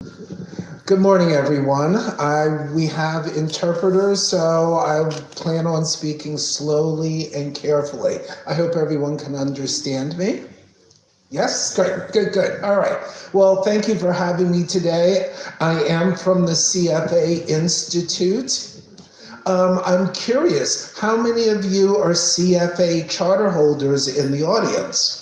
Good morning, everyone. We have interpreters, so I plan on speaking slowly and carefully. I hope everyone can understand me. Yes? Good. All right. Well, thank you for having me today. I am from the CFA Institute. I'm curious, how many of you are CFA charter holders in the audience?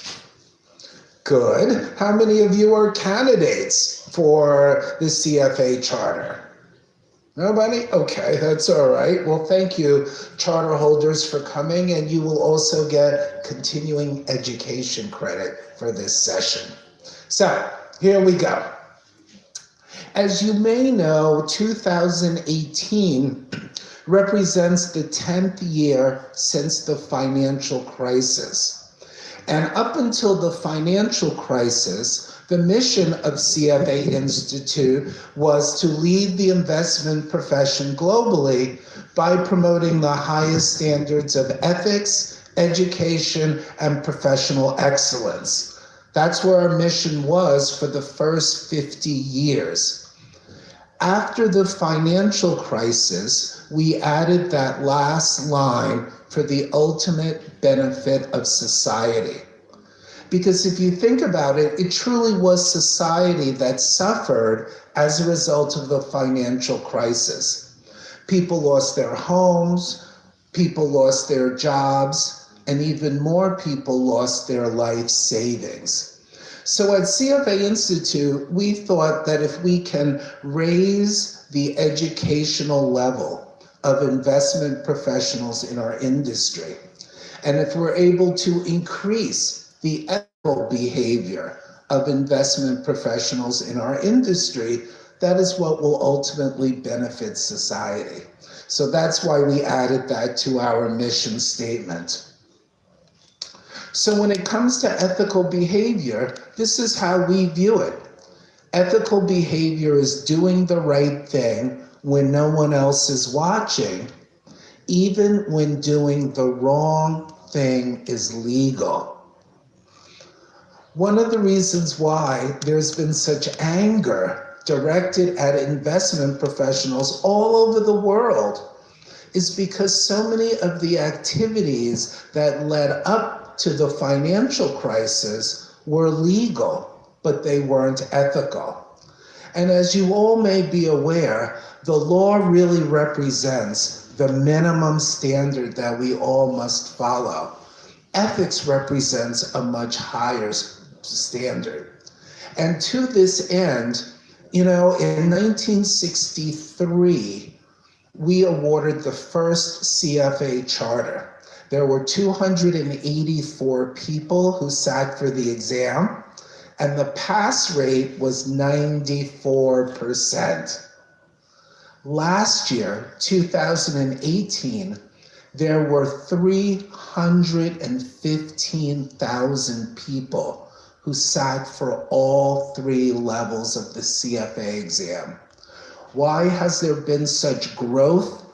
Good. How many of you are candidates for the CFA charter? Nobody? Okay, that's all right. Well, thank you, charter holders, for coming, and you will also get continuing education credit for this session. So, here we go. As you may know, 2018 represents the 10th year since the financial crisis. And up until the financial crisis, the mission of CFA Institute was to lead the investment profession globally by promoting the highest standards of ethics, education, and professional excellence. That's where our mission was for the first 50 years. After the financial crisis, we added that last line for the ultimate benefit of society. Because if you think about it, it truly was society that suffered as a result of the financial crisis. People lost their homes, people lost their jobs, and even more people lost their life savings. So at CFA Institute, we thought that if we can raise the educational level of investment professionals in our industry, and if we're able to increase the ethical behavior of investment professionals in our industry, that is what will ultimately benefit society. So that's why we added that to our mission statement. So when it comes to ethical behavior, this is how we view it. Ethical behavior is doing the right thing when no one else is watching, even when doing the wrong thing is legal. One of the reasons why there's been such anger directed at investment professionals all over the world is because so many of the activities that led up to the financial crisis were legal, but they weren't ethical. And as you all may be aware, the law really represents the minimum standard that we all must follow. Ethics represents a much higher standard. And to this end, in 1963, we awarded the first CFA charter. There were 284 people who sat for the exam, and the pass rate was 94%. Last year, 2018, there were 315,000 people who sat for all three levels of the CFA exam. Why has there been such growth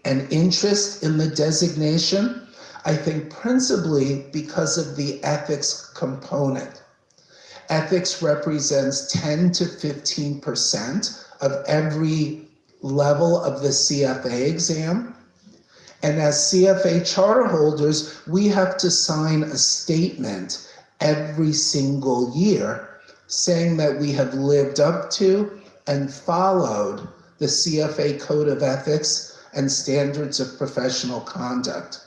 and interest in the designation? I think principally because of the ethics component. Ethics represents 10 to 15% of every level of the CFA exam. And as CFA charter holders, we have to sign a statement every single year saying that we have lived up to and followed the CFA Code of Ethics and Standards of Professional Conduct.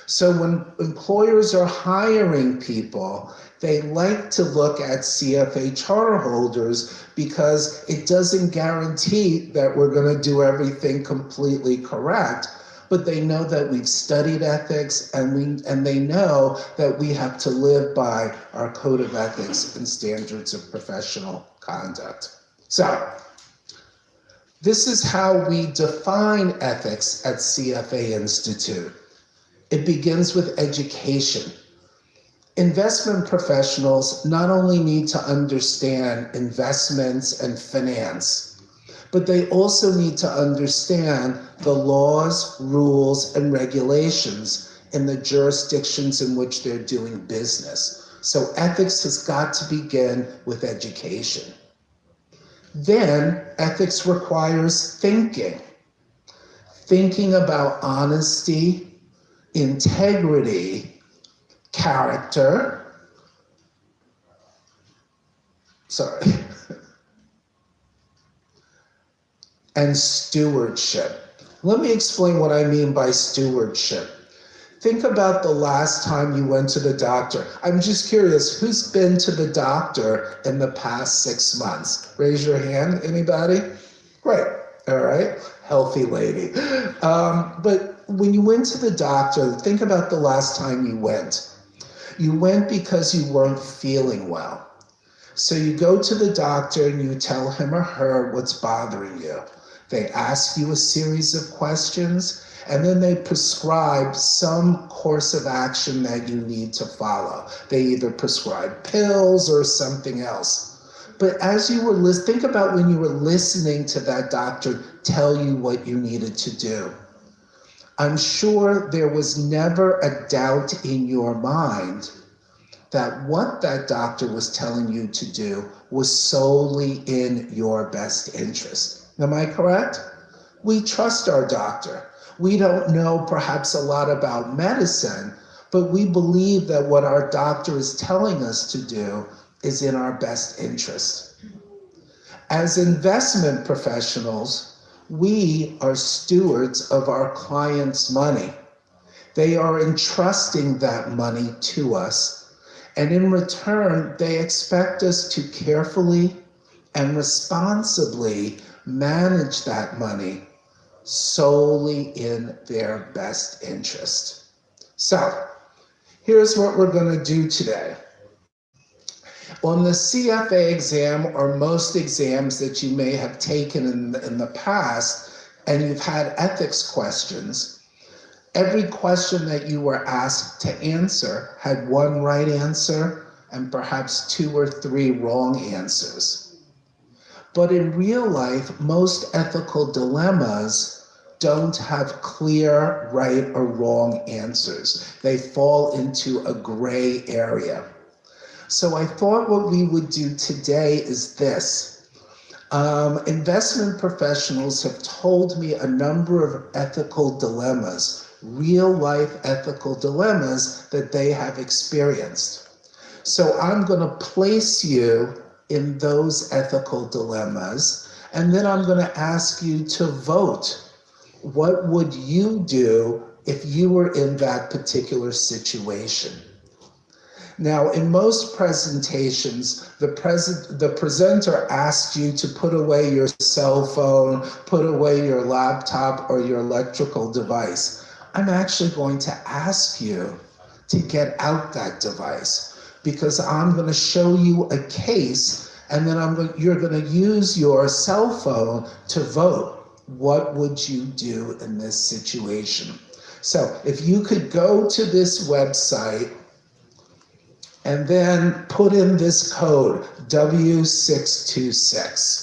So when employers are hiring people, they like to look at CFA charter holders because it doesn't guarantee that we're going to do everything completely correct, but they know that we've studied ethics and they know that we have to live by our Code of Ethics and Standards of Professional Conduct. So this is how we define ethics at CFA Institute. It begins with education. Investment professionals not only need to understand investments and finance, but they also need to understand the laws, rules, and regulations in the jurisdictions in which they're doing business. So ethics has got to begin with education. Then ethics requires thinking about honesty, integrity, character, and stewardship. Let me explain what I mean by stewardship. Think about the last time you went to the doctor. I'm just curious, who's been to the doctor in the past 6 months? Raise your hand, anybody? Great, all right, healthy lady. But when you went to the doctor, think about the last time you went. You went because you weren't feeling well. So you go to the doctor and you tell him or her what's bothering you. They ask you a series of questions, and then they prescribe some course of action that you need to follow. They either prescribe pills or something else. But as you were think about when you were listening to that doctor tell you what you needed to do. I'm sure there was never a doubt in your mind that what that doctor was telling you to do was solely in your best interest. Am I correct? We trust our doctor. We don't know perhaps a lot about medicine, but we believe that what our doctor is telling us to do is in our best interest. As investment professionals, we are stewards of our clients' money. They are entrusting that money to us. And in return, they expect us to carefully and responsibly manage that money solely in their best interest. So, here's what we're going to do today. On the CFA exam, or most exams that you may have taken in the past, and you've had ethics questions, every question that you were asked to answer had one right answer and perhaps 2 or 3 wrong answers. But in real life, most ethical dilemmas don't have clear right or wrong answers. They fall into a gray area. So I thought what we would do today is this. Investment professionals have told me a number of ethical dilemmas, real life ethical dilemmas that they have experienced. So I'm going to place you in those ethical dilemmas, and then I'm going to ask you to vote. What would you do if you were in that particular situation? Now, in most presentations, the presenter asks you to put away your cell phone, put away your laptop or your electrical device. I'm actually going to ask you to get out that device because I'm going to show you a case, and then you're going to use your cell phone to vote. What would you do in this situation? So if you could go to this website and then put in this code, W626.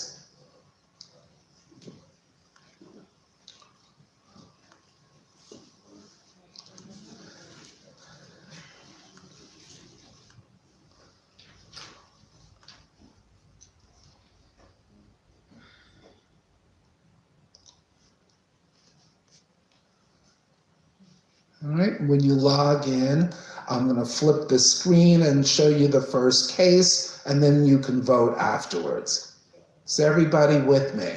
All right, when you log in, I'm going to flip the screen and show you the first case, and then you can vote afterwards. Is everybody with me?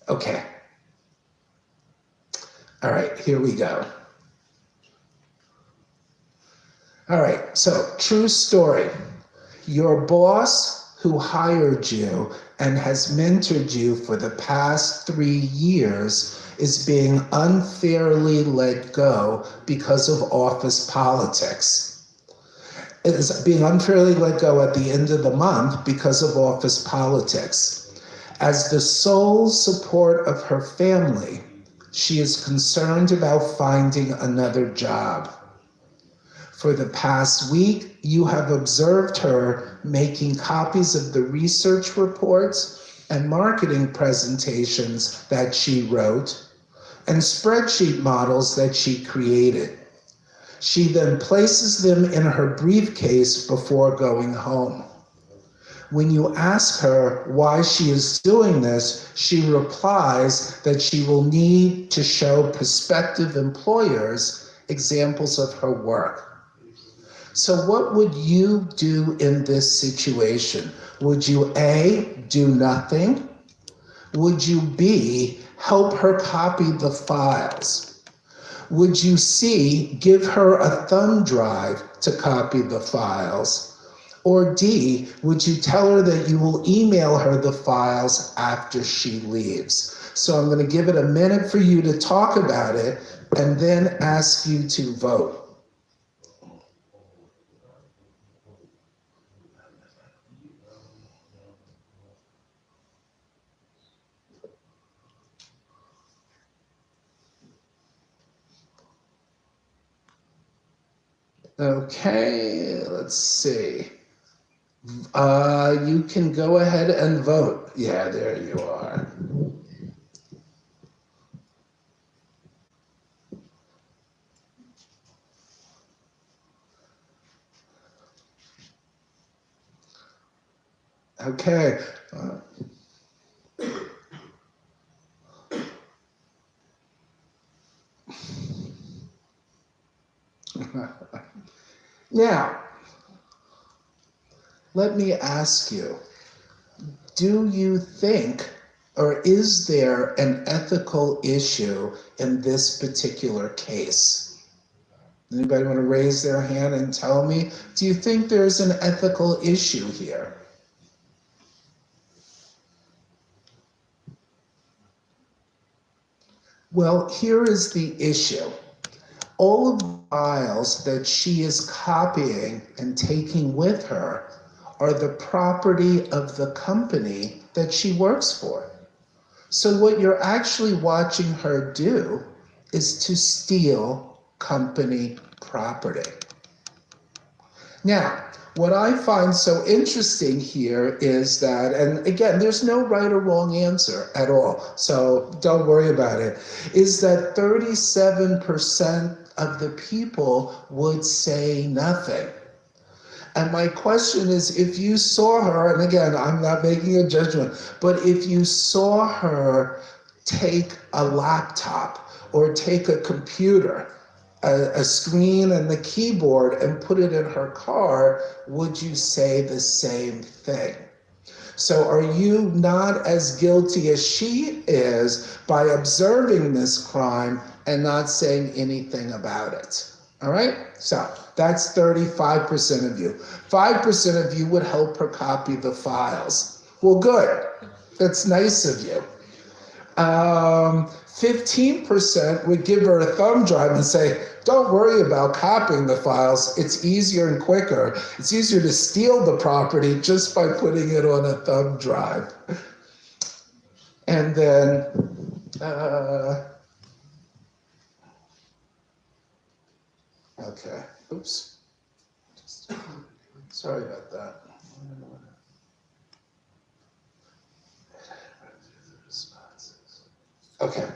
Okay. All right, here we go. All right, so true story. Your boss who hired you and has mentored you for the past 3 years is being unfairly let go because of office politics. It is being unfairly let go at the end of the month because of office politics. As the sole support of her family, she is concerned about finding another job. For the past week, you have observed her making copies of the research reports and marketing presentations that she wrote and spreadsheet models that she created. She then places them in her briefcase before going home. When you ask her why she is doing this, she replies that she will need to show prospective employers examples of her work. So what would you do in this situation? Would you A, do nothing? Would you B, help her copy the files? Would you C, give her a thumb drive to copy the files? Or D, would you tell her that you will email her the files after she leaves? So I'm going to give it a minute for you to talk about it and then ask you to vote. Okay, let's see. You can go ahead and vote. Yeah, there you are. Okay. Now, let me ask you, do you think, or is there an ethical issue in this particular case? Anybody want to raise their hand and tell me, do you think there's an ethical issue here? Well, here is the issue. All of the files that she is copying and taking with her are the property of the company that she works for. So what you're actually watching her do is to steal company property. Now, what I find so interesting here is that, and again, there's no right or wrong answer at all, so don't worry about it, is that 37% of the people would say nothing. And my question is, if you saw her, and again, I'm not making a judgment, but if you saw her take a laptop or take a computer, a screen and the keyboard and put it in her car, would you say the same thing? So are you not as guilty as she is by observing this crime and not saying anything about it? All right, so that's 35% of you. 5% of you would help her copy the files. Well, good. That's nice of you. 15% would give her a thumb drive and say, don't worry about copying the files. It's easier and quicker. It's easier to steal the property just by putting it on a thumb drive. And then, okay, oops. Sorry about that. Okay.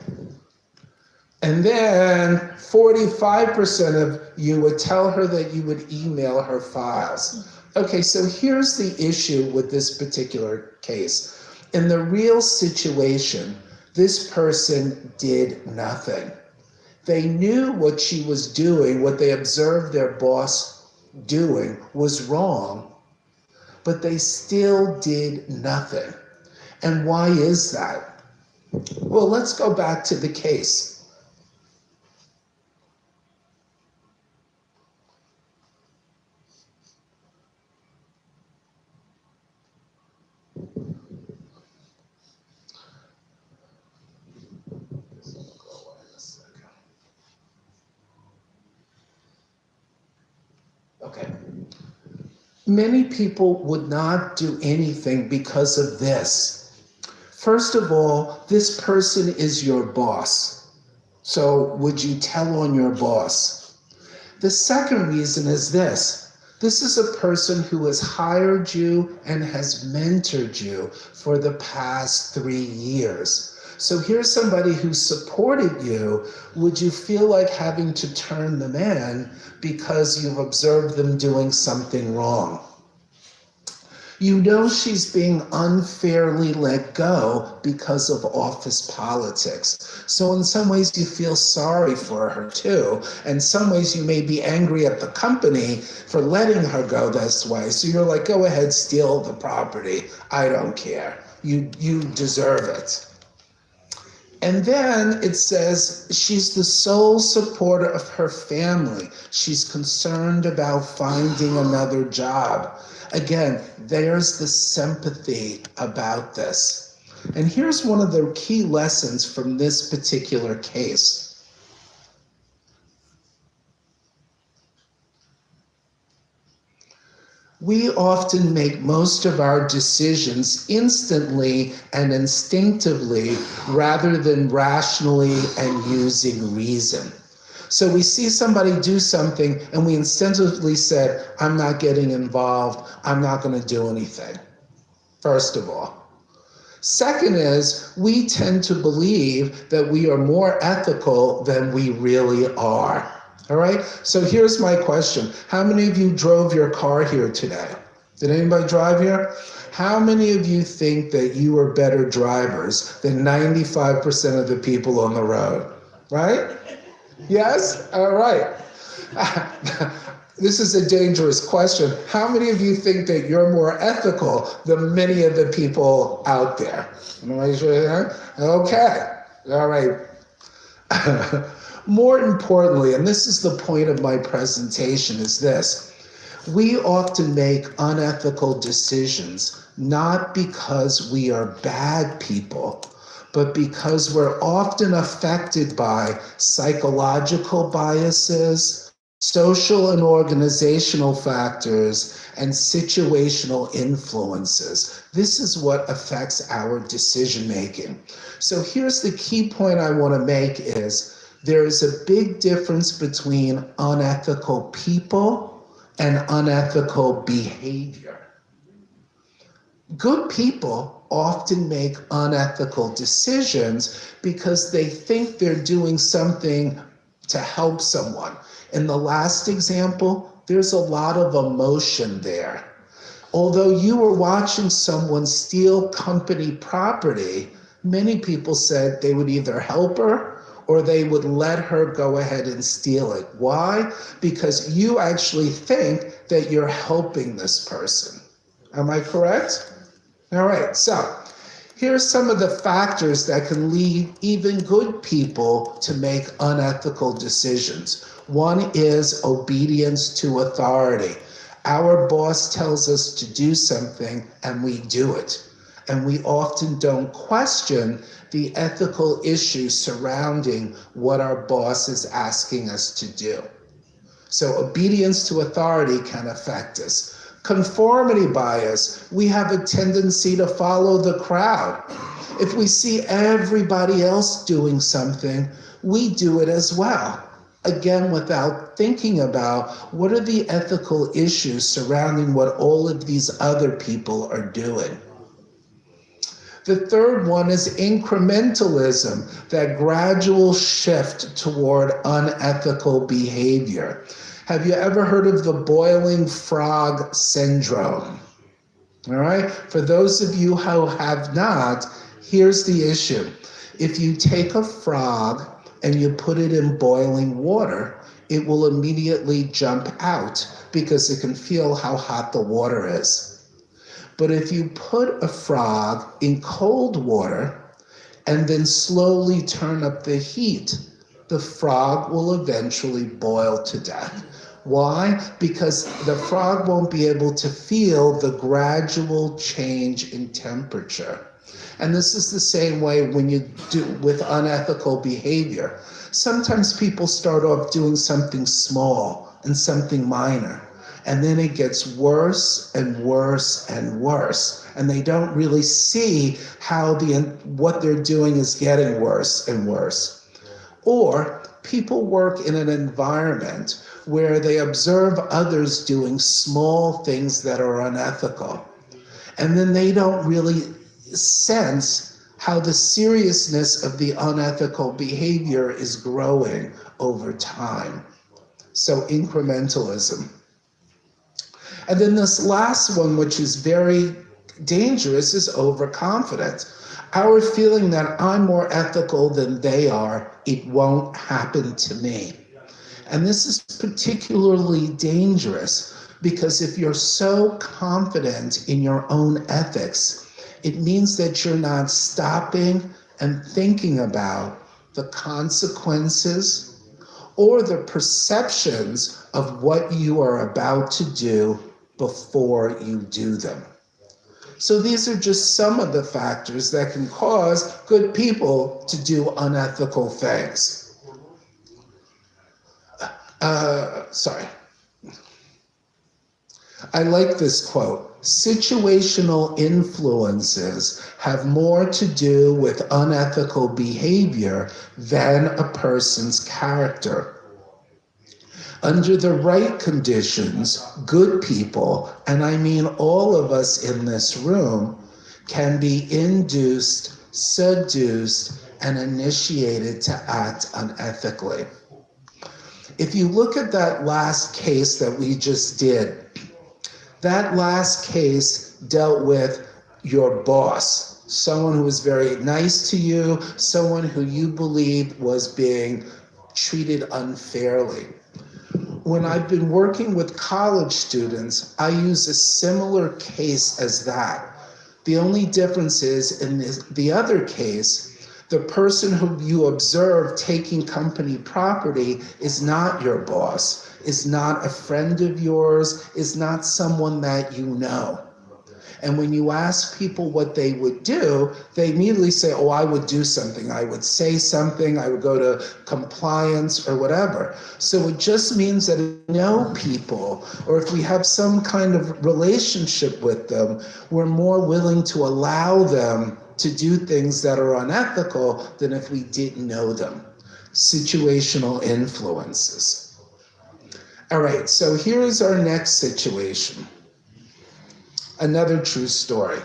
And then 45% of you would tell her that you would email her files. Okay, so here's the issue with this particular case. In the real situation, this person did nothing. They knew what she was doing, what they observed their boss doing was wrong, but they still did nothing. And why is that? Well, let's go back to the case. Okay. Many people would not do anything because of this. First of all, this person is your boss. So would you tell on your boss? The second reason is this. This is a person who has hired you and has mentored you for the past 3 years. So here's somebody who supported you. Would you feel like having to turn them in because you've observed them doing something wrong? You know she's being unfairly let go because of office politics. So in some ways you feel sorry for her too. In some ways you may be angry at the company for letting her go this way. So you're like, go ahead, steal the property. I don't care. You deserve it. And then it says she's the sole supporter of her family. She's concerned about finding another job. Again, there's the sympathy about this. And here's one of the key lessons from this particular case. We often make most of our decisions instantly and instinctively rather than rationally and using reason. So we see somebody do something and we instinctively said, I'm not getting involved, I'm not going to do anything, first of all. Second is, we tend to believe that we are more ethical than we really are. All right, so here's my question. How many of you drove your car here today? Did anybody drive here? How many of you think that you are better drivers than 95% of the people on the road? Right? Yes? All right. This is a dangerous question. How many of you think that you're more ethical than many of the people out there? Raise your hand. Okay. All right. More importantly, and this is the point of my presentation, is this. We often make unethical decisions not because we are bad people, but because we're often affected by psychological biases, social and organizational factors, and situational influences. This is what affects our decision making. So here's the key point I want to make is there is a big difference between unethical people and unethical behavior. Good people often make unethical decisions because they think they're doing something to help someone. In the last example, there's a lot of emotion there. Although you were watching someone steal company property, many people said they would either help her or they would let her go ahead and steal it. Why? Because you actually think that you're helping this person. Am I correct? All right, so here's some of the factors that can lead even good people to make unethical decisions. One is obedience to authority. Our boss tells us to do something and we do it. And we often don't question the ethical issues surrounding what our boss is asking us to do. So obedience to authority can affect us. Conformity bias, we have a tendency to follow the crowd. If we see everybody else doing something, we do it as well. Again, without thinking about what are the ethical issues surrounding what all of these other people are doing. The third one is incrementalism, that gradual shift toward unethical behavior. Have you ever heard of the boiling frog syndrome? All right, for those of you who have not, here's the issue. If you take a frog and you put it in boiling water, it will immediately jump out because it can feel how hot the water is. But if you put a frog in cold water and then slowly turn up the heat, the frog will eventually boil to death. Why? Because the frog won't be able to feel the gradual change in temperature. And this is the same way when you do with unethical behavior. Sometimes people start off doing something small and something minor, and then it gets worse and worse and worse. And they don't really see how what they're doing is getting worse and worse. Or people work in an environment where they observe others doing small things that are unethical. And then they don't really sense how the seriousness of the unethical behavior is growing over time. So incrementalism. And then this last one, which is very dangerous, is overconfidence. Our feeling that I'm more ethical than they are, it won't happen to me. And this is particularly dangerous because if you're so confident in your own ethics, it means that you're not stopping and thinking about the consequences or the perceptions of what you are about to do before you do them. So these are just some of the factors that can cause good people to do unethical things. I like this quote. Situational influences have more to do with unethical behavior than a person's character. Under the right conditions, good people, and I mean all of us in this room, can be induced, seduced, and initiated to act unethically. If you look at that last case that we just did, that last case dealt with your boss, someone who was very nice to you, someone who you believed was being treated unfairly. When I've been working with college students, I use a similar case as that. The only difference is in the other case, the person who you observe taking company property is not your boss, is not a friend of yours, is not someone that you know. And when you ask people what they would do, they immediately say, oh, I would do something. I would say something. I would go to compliance or whatever. So it just means that if we know people, or if we have some kind of relationship with them, we're more willing to allow them to do things that are unethical than if we didn't know them. Situational influences. All right, so here's our next situation. Another true story.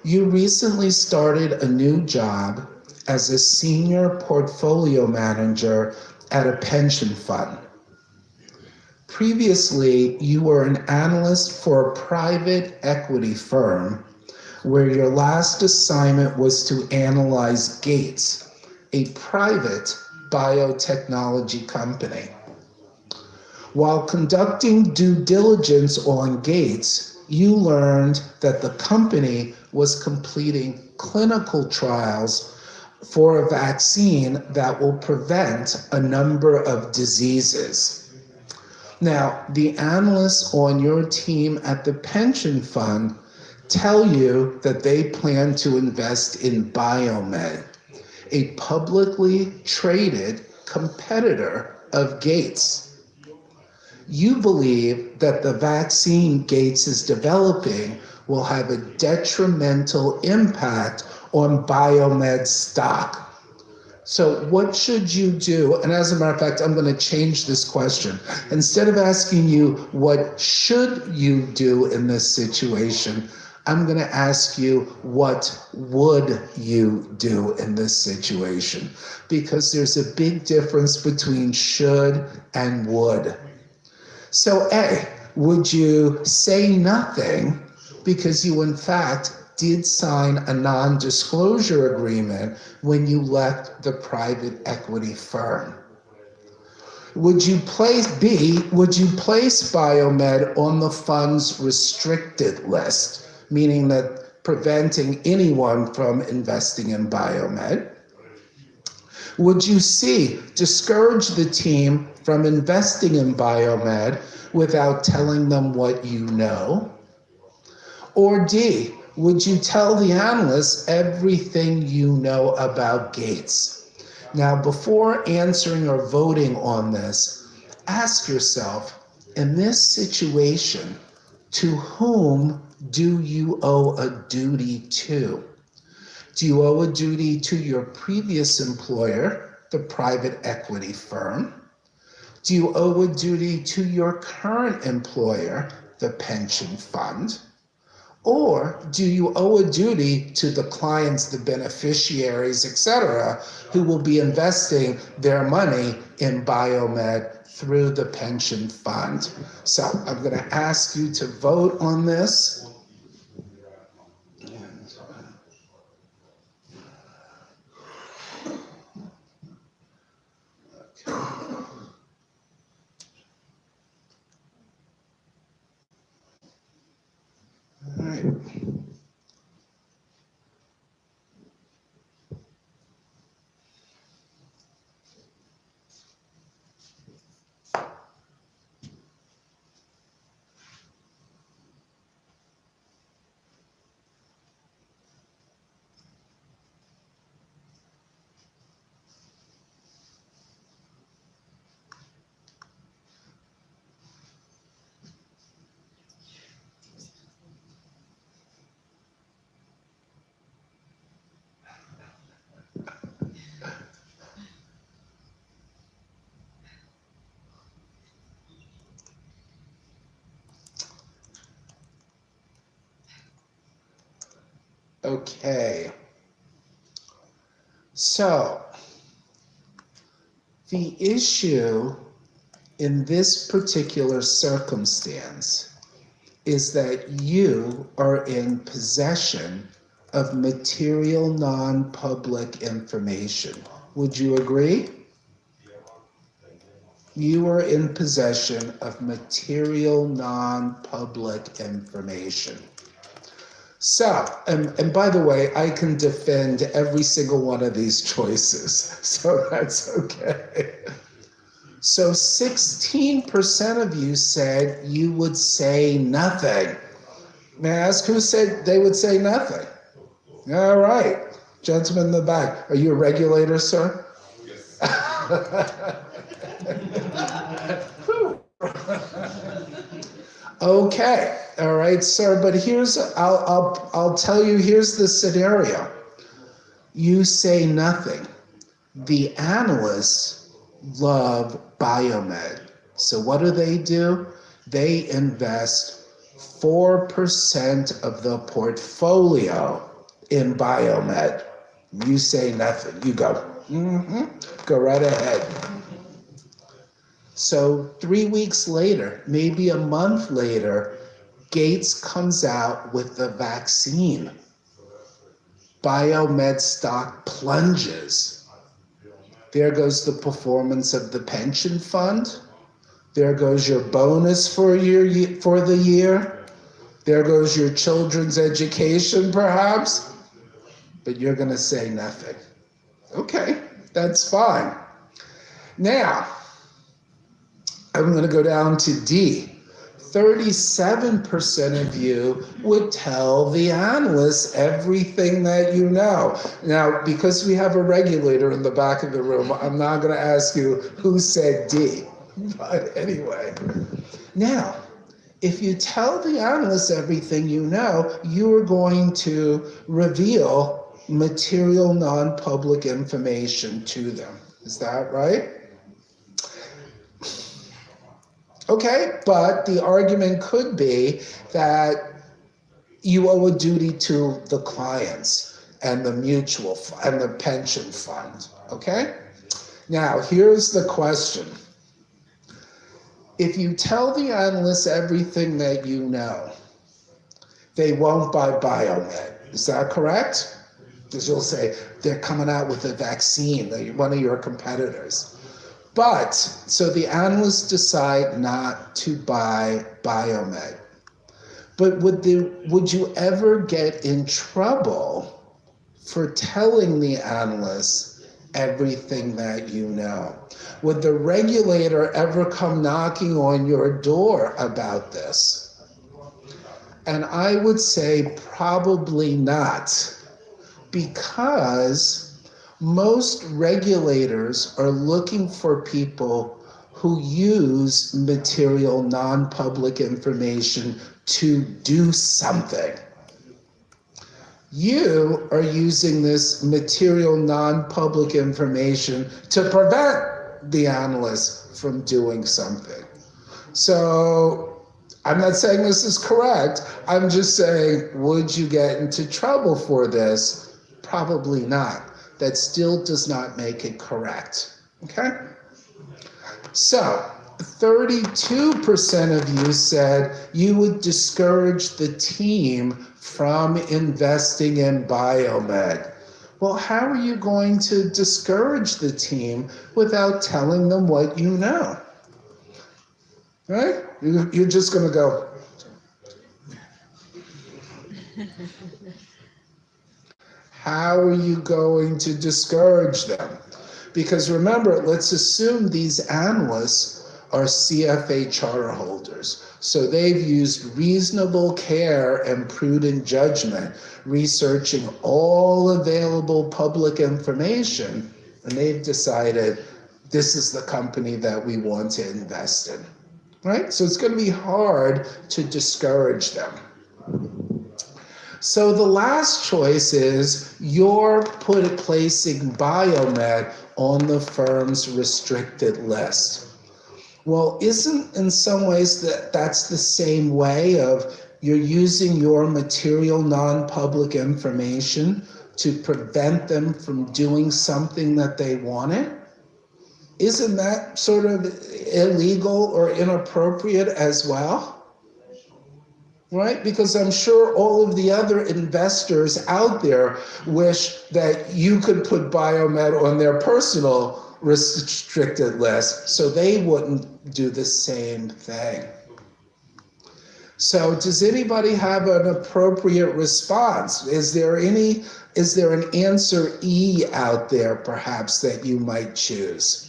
You recently started a new job as a senior portfolio manager at a pension fund. Previously, you were an analyst for a private equity firm where your last assignment was to analyze Gates, a private biotechnology company. While conducting due diligence on Gates, you learned that the company was completing clinical trials for a vaccine that will prevent a number of diseases. Now, the analysts on your team at the pension fund tell you that they plan to invest in Biomed, a publicly traded competitor of Gates. You believe that the vaccine Gates is developing will have a detrimental impact on Biomed stock. So what should you do? And as a matter of fact, I'm going to change this question. Instead of asking you what should you do in this situation, I'm going to ask you what would you do in this situation? Because there's a big difference between should and would. So A, would you say nothing because you in fact did sign a non-disclosure agreement when you left the private equity firm? Would you place Biomed on the fund's restricted list, meaning that preventing anyone from investing in Biomed? Would you C, discourage the team from investing in Biomed without telling them what you know? Or D, would you tell the analysts everything you know about Gates? Now, before answering or voting on this, ask yourself, in this situation, to whom do you owe a duty to? Do you owe a duty to your previous employer, the private equity firm? Do you owe a duty to your current employer, the pension fund? Or do you owe a duty to the clients, the beneficiaries, etc., who will be investing their money in biomed through the pension fund? So I'm going to ask you to vote on this. All right. Okay. So the issue in this particular circumstance is that you are in possession of material non-public information. Would you agree? You are in possession of material non-public information. So, and by the way, I can defend every single one of these choices, so that's okay. So 16% of you said you would say nothing. May I ask who said they would say nothing? All right, gentleman in the back. Are you a regulator, sir? Okay, all right, sir. But I'll tell you. Here's the scenario. You say nothing. The analysts love biomed. So what do? They invest 4% of the portfolio in biomed. You say nothing. You go. Go right ahead. So 3 weeks later, maybe a month later, Gates comes out with the vaccine. Biomed stock plunges. There goes the performance of the pension fund. There goes your bonus for the year. There goes your children's education, perhaps. But you're going to say nothing. Okay, that's fine. Now, I'm going to go down to D. 37% of you would tell the analysts everything that you know. Now, because we have a regulator in the back of the room, I'm not going to ask you who said D. But anyway, now, if you tell the analysts everything you know, you are going to reveal material non-public information to them. Is that right? Okay, but the argument could be that you owe a duty to the clients and the mutual fund and the pension fund, okay? Now, here's the question. If you tell the analysts everything that you know, they won't buy biomed. Is that correct? Because you'll say, they're coming out with a vaccine, one of your competitors. But, so the analysts decide not to buy biomed. But would you ever get in trouble for telling the analysts everything that you know? Would the regulator ever come knocking on your door about this? And I would say probably not, because most regulators are looking for people who use material non-public information to do something. You are using this material non-public information to prevent the analyst from doing something. So I'm not saying this is correct. I'm just saying, would you get into trouble for this? Probably not. That still does not make it correct. Okay? So, 32% of you said you would discourage the team from investing in biomed. Well, how are you going to discourage the team without telling them what you know? Right? You're just going to go. How are you going to discourage them? Because remember, let's assume these analysts are CFA charter holders. So they've used reasonable care and prudent judgment, researching all available public information, and they've decided this is the company that we want to invest in. Right? So it's going to be hard to discourage them. So the last choice is you're placing biomed on the firm's restricted list. Well, isn't in some ways that's the same way of you're using your material non-public information to prevent them from doing something that they wanted? Isn't that sort of illegal or inappropriate as well? Right? Because I'm sure all of the other investors out there wish that you could put biomed on their personal restricted list so they wouldn't do the same thing. So does anybody have an appropriate response? Is there an answer E out there perhaps that you might choose?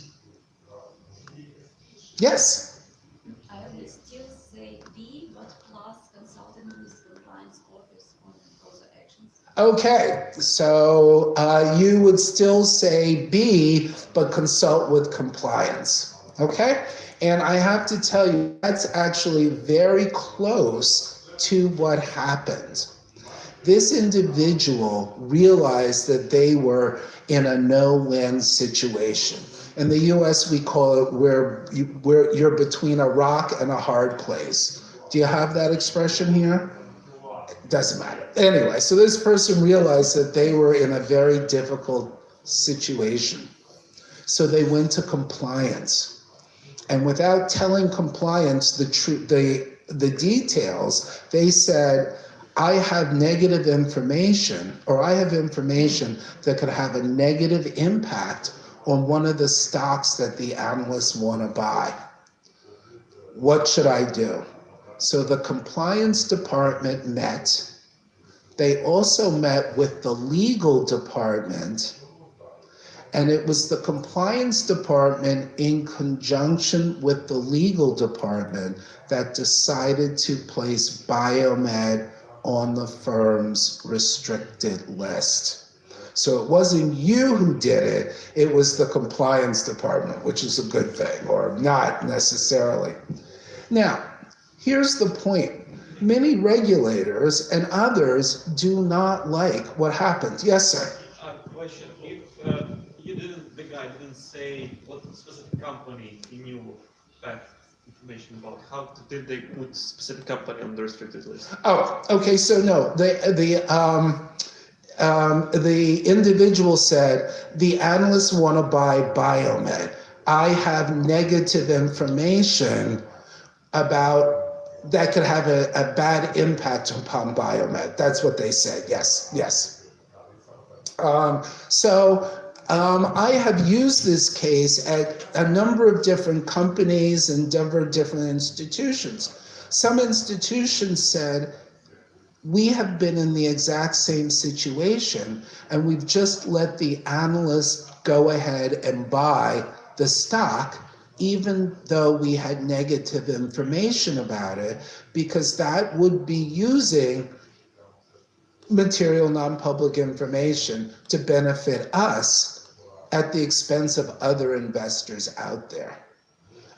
Yes? I would still say B, but plus consulting with compliance office on further actions. Okay, so you would still say B, but consult with compliance. Okay? And I have to tell you, that's actually very close to what happened. This individual realized that they were in a no-win situation. In the US, we call it where you're between a rock and a hard place. Do you have that expression here? Doesn't matter. Anyway, so this person realized that they were in a very difficult situation. So they went to compliance. And without telling compliance the details, they said, I have negative information, or I have information that could have a negative impact on one of the stocks that the analysts want to buy. What should I do? So the compliance department met. They also met with the legal department, and it was the compliance department in conjunction with the legal department that decided to place biomed on the firm's restricted list. So it wasn't you who did it, it was the compliance department, which is a good thing, or not necessarily. Now, here's the point. Many regulators and others do not like what happened. Yes, sir? Question. If the guy didn't say what specific company he knew that information about, how did they put specific company on the restricted list? Oh, okay, so no, the individual said, the analysts want to buy biomed. I have negative information about that could have a bad impact upon biomed. That's what they said. Yes. I have used this case at a number of different companies and different institutions. Some institutions said, we have been in the exact same situation, and we've just let the analysts go ahead and buy the stock, even though we had negative information about it, because that would be using material non-public information to benefit us at the expense of other investors out there.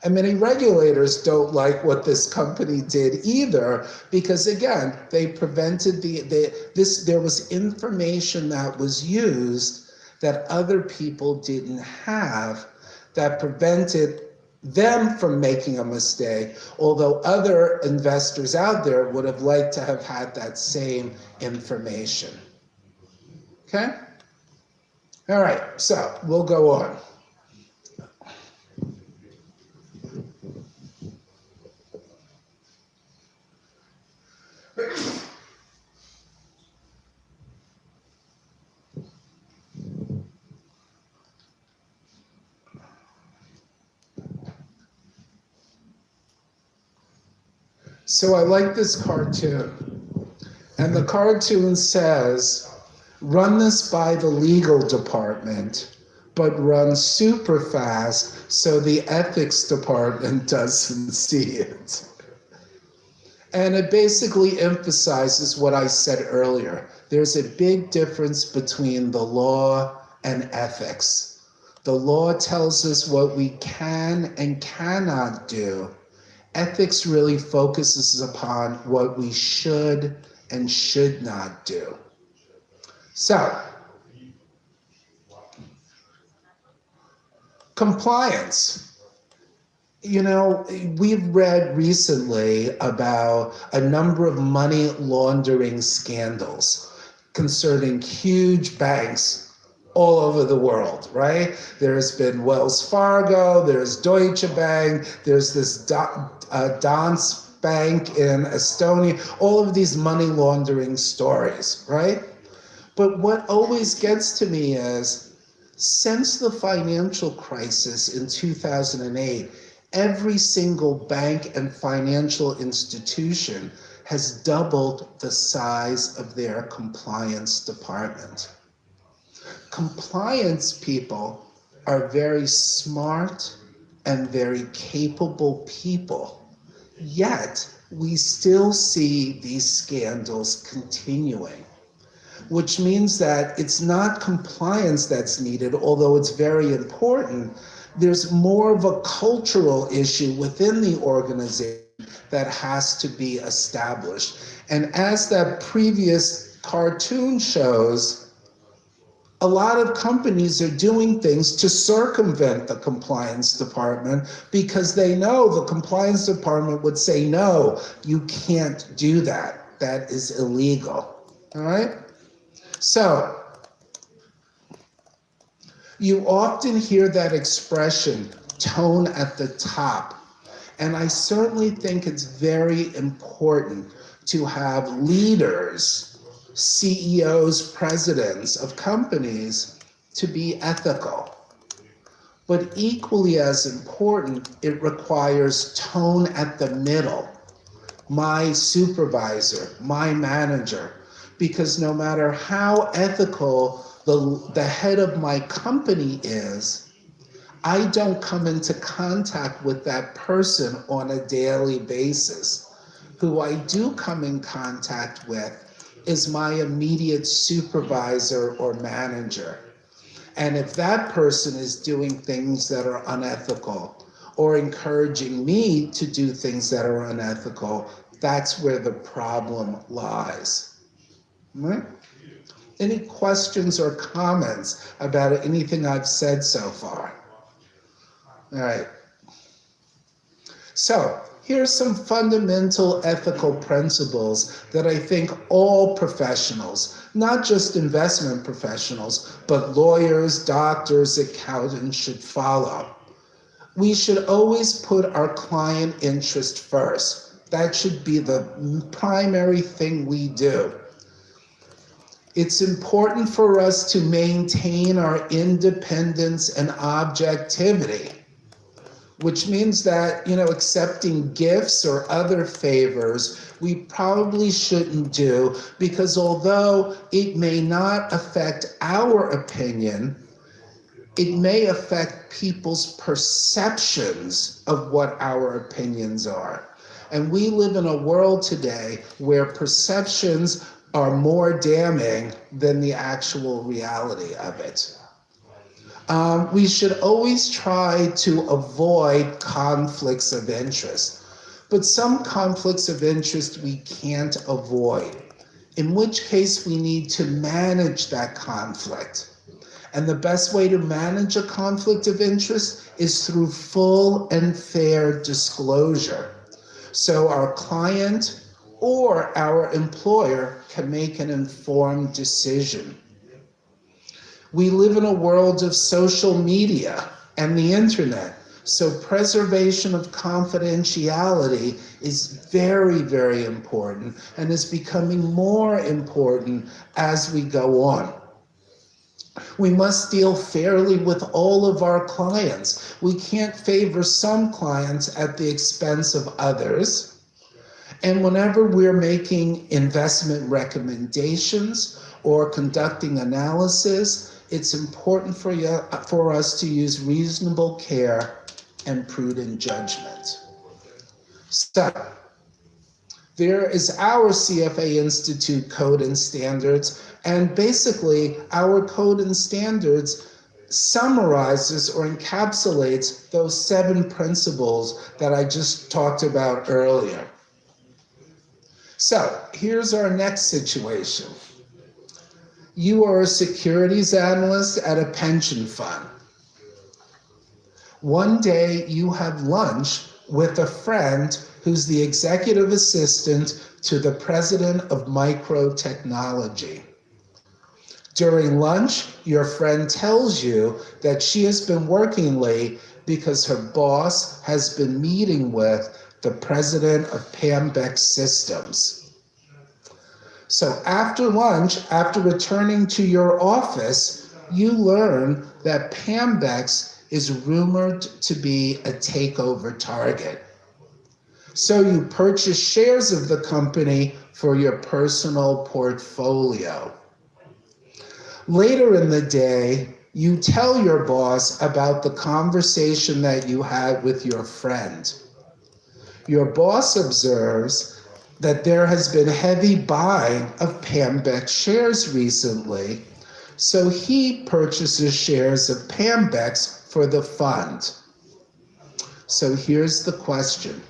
And many regulators don't like what this company did either, because again, they prevented there was information that was used that other people didn't have, that prevented them from making a mistake, although other investors out there would have liked to have had that same information. Okay? All right, so we'll go on. So I like this cartoon. And the cartoon says, run this by the legal department, but run super fast so the ethics department doesn't see it. And it basically emphasizes what I said earlier. There's a big difference between the law and ethics. The law tells us what we can and cannot do. Ethics really focuses upon what we should and should not do. So, compliance. You know, we've read recently about a number of money laundering scandals concerning huge banks all over the world, right? There's been Wells Fargo, there's Deutsche Bank, there's this Danske Bank in Estonia, all of these money laundering stories, right? But what always gets to me is, since the financial crisis in 2008, every single bank and financial institution has doubled the size of their compliance department. Compliance people are very smart and very capable people, yet we still see these scandals continuing, which means that it's not compliance that's needed, although it's very important. There's more of a cultural issue within the organization that has to be established. And as that previous cartoon shows, a lot of companies are doing things to circumvent the compliance department because they know the compliance department would say, no, you can't do that. That is illegal. All right? So, you often hear that expression, tone at the top. And I certainly think it's very important to have leaders, CEOs, presidents of companies to be ethical. But equally as important, it requires tone at the middle. My supervisor, my manager, because no matter how ethical the head of my company is, I don't come into contact with that person on a daily basis. Who I do come in contact with is my immediate supervisor or manager. And if that person is doing things that are unethical or encouraging me to do things that are unethical, that's where the problem lies. Right? Any questions or comments about anything I've said so far? All right. So here's some fundamental ethical principles that I think all professionals, not just investment professionals, but lawyers, doctors, accountants should follow. We should always put our client interest first. That should be the primary thing we do. It's important for us to maintain our independence and objectivity, which means that, accepting gifts or other favors, we probably shouldn't do, because although it may not affect our opinion, it may affect people's perceptions of what our opinions are. And we live in a world today where perceptions are more damning than the actual reality of it. We should always try to avoid conflicts of interest, but some conflicts of interest we can't avoid, in which case we need to manage that conflict. And the best way to manage a conflict of interest is through full and fair disclosure. So our client or our employer can make an informed decision. We live in a world of social media and the internet, so preservation of confidentiality is very, very important and is becoming more important as we go on. We must deal fairly with all of our clients. We can't favor some clients at the expense of others. And whenever we're making investment recommendations or conducting analysis, it's important for us to use reasonable care and prudent judgment. So, there is our CFA Institute Code and Standards, and basically our Code and Standards summarizes or encapsulates those 7 principles that I just talked about earlier. So here's our next situation. You are a securities analyst at a pension fund. One day you have lunch with a friend who's the executive assistant to the president of microtechnology. During lunch, your friend tells you that she has been working late because her boss has been meeting with the president of Pambex Systems. So after lunch, after returning to your office, you learn that Pambex is rumored to be a takeover target. So you purchase shares of the company for your personal portfolio. Later in the day, you tell your boss about the conversation that you had with your friend. Your boss observes that there has been heavy buying of Pambex shares recently, so he purchases shares of Pambex for the fund. So here's the question.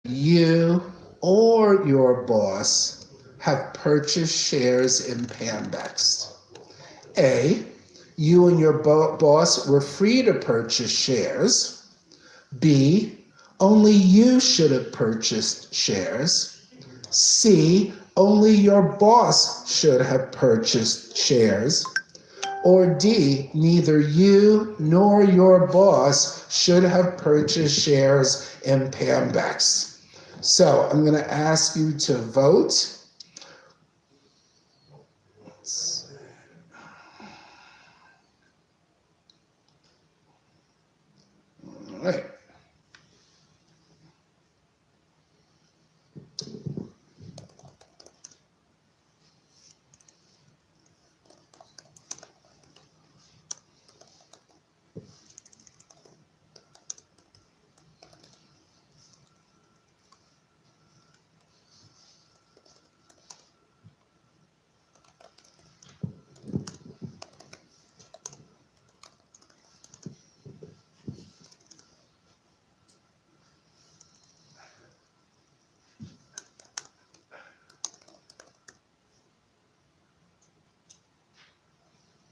You or your boss have purchased shares in Pambex. A, you and your boss were free to purchase shares. B, only you should have purchased shares. C, only your boss should have purchased shares. Or D, neither you nor your boss should have purchased shares in Pambex. So I'm going to ask you to vote. All right.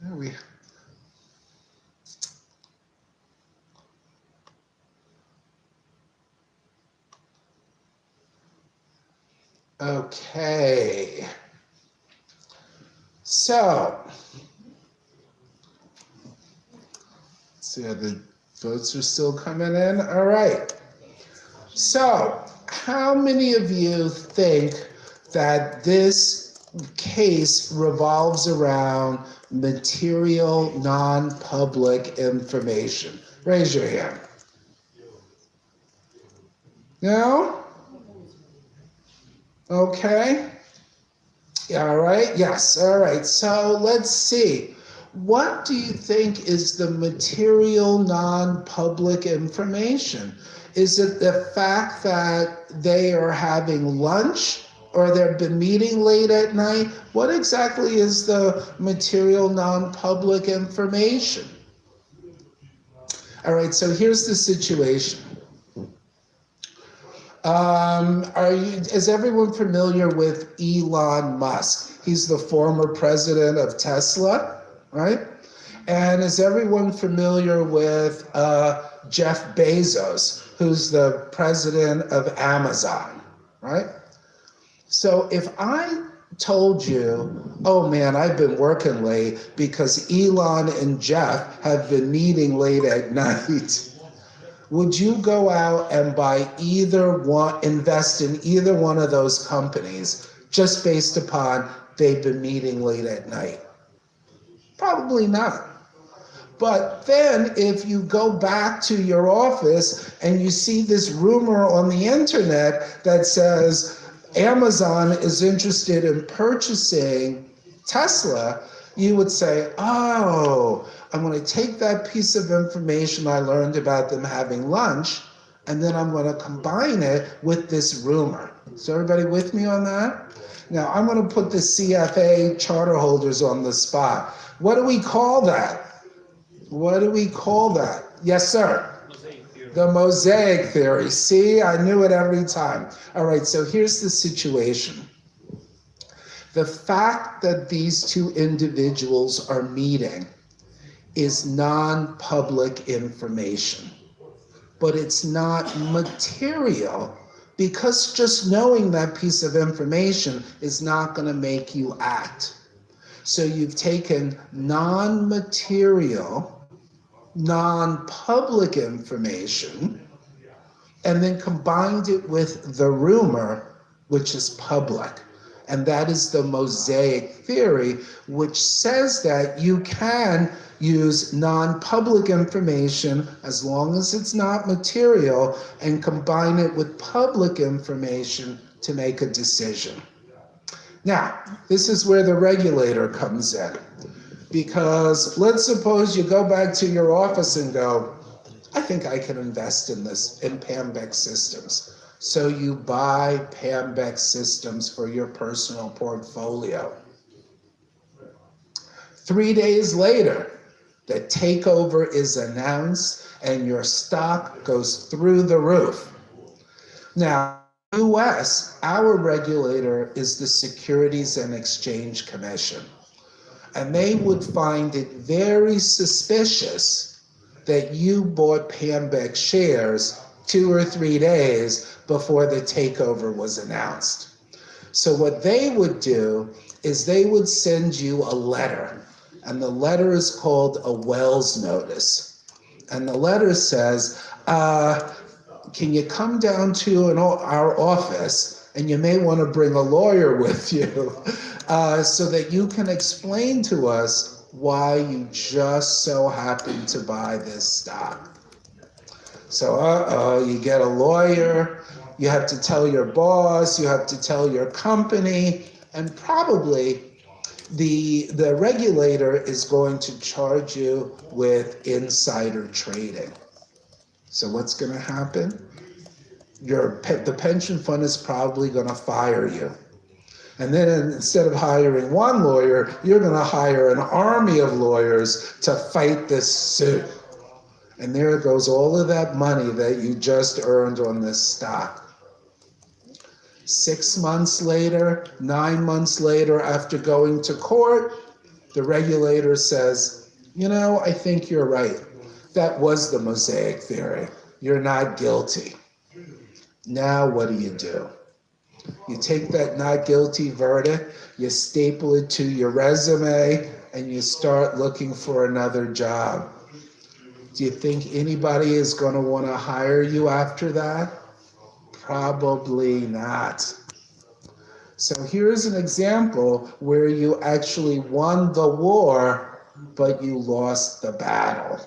There we Okay. So, let's see how the votes are still coming in. All right. So, how many of you think that this case revolves around material, non-public information? Raise your hand. No? Okay. All right. Yes. All right. So let's see. What do you think is the material non-public information? Is it the fact that they are having lunch or they've been meeting late at night? What exactly is the material non-public information? All right. So here's the situation. Is everyone familiar with Elon Musk? He's the former president of Tesla, right? And is everyone familiar with Jeff Bezos, who's the president of Amazon, right? So if I told you, oh man, I've been working late because Elon and Jeff have been meeting late at night, would you go out and buy invest in either one of those companies just based upon they've been meeting late at night? Probably not. But then if you go back to your office and you see this rumor on the internet that says Amazon is interested in purchasing Tesla, you would say, oh, I'm going to take that piece of information I learned about them having lunch, and then I'm going to combine it with this rumor. Is everybody with me on that? Now, I'm going to put the CFA charter holders on the spot. What do we call that? What do we call that? Yes, sir. Mosaic Theory. The Mosaic Theory. See, I knew it every time. All right, so here's the situation. The fact that these two individuals are meeting is non-public information, but it's not material because just knowing that piece of information is not going to make you act. So you've taken non-material, non-public information and then combined it with the rumor, which is public. And that is the Mosaic Theory, which says that you can use non-public information as long as it's not material and combine it with public information to make a decision. Now, this is where the regulator comes in. Because let's suppose you go back to your office and go, I think I can invest in this, in Pambeck Systems. So you buy Pambeck Systems for your personal portfolio. 3 days later, the takeover is announced and your stock goes through the roof. Now, US, our regulator is the Securities and Exchange Commission. And they would find it very suspicious that you bought Pambeck shares 2 or 3 days before the takeover was announced. So what they would do is they would send you a letter, and the letter is called a Wells Notice. And the letter says, can you come down to our office, and you may want to bring a lawyer with you, so that you can explain to us why you just so happen to buy this stock. So, you get a lawyer, you have to tell your boss, you have to tell your company, and probably the regulator is going to charge you with insider trading. So what's going to happen? The pension fund is probably going to fire you. And then instead of hiring one lawyer, you're going to hire an army of lawyers to fight this suit. And there goes all of that money that you just earned on this stock. 6 months later, 9 months later, after going to court, the regulator says, I think you're right. That was the Mosaic Theory. You're not guilty. Now what do? You take that not guilty verdict, you staple it to your resume, and you start looking for another job. Do you think anybody is going to want to hire you after that? Probably not. So here's an example where you actually won the war, but you lost the battle.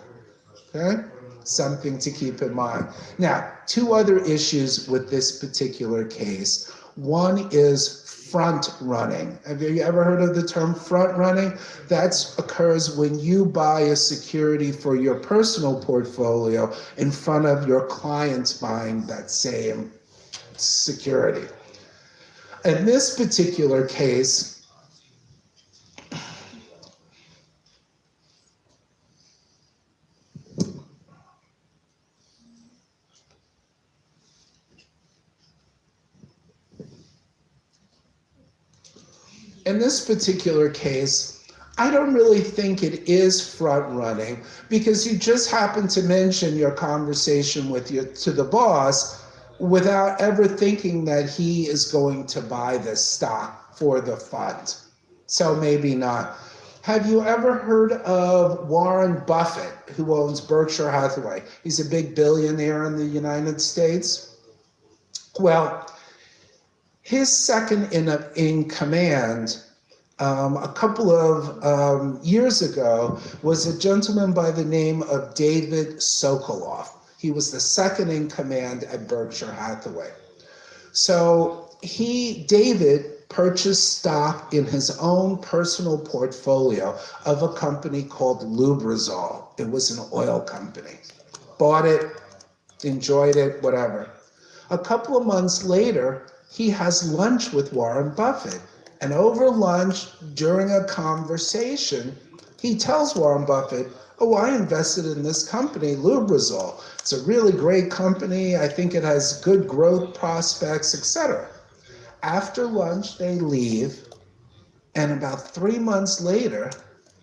Okay? Something to keep in mind. Now, 2 other issues with this particular case. One is front running. Have you ever heard of the term front running? That occurs when you buy a security for your personal portfolio in front of your clients buying that same security. In this particular case, I don't really think it is front running because you just happen to mention your conversation to the boss without ever thinking that he is going to buy this stock for the fund. So maybe not. Have you ever heard of Warren Buffett, who owns Berkshire Hathaway? He's a big billionaire in the United States. Well, his second in command a couple of years ago was a gentleman by the name of David Sokoloff. He was the second in command at Berkshire Hathaway. So David purchased stock in his own personal portfolio of a company called Lubrizol. It was an oil company. Bought it, enjoyed it, whatever. A couple of months later, he has lunch with Warren Buffett. And over lunch, during a conversation, he tells Warren Buffett, oh, I invested in this company, Lubrizol. It's a really great company. I think it has good growth prospects, etc. After lunch, they leave. And about 3 months later,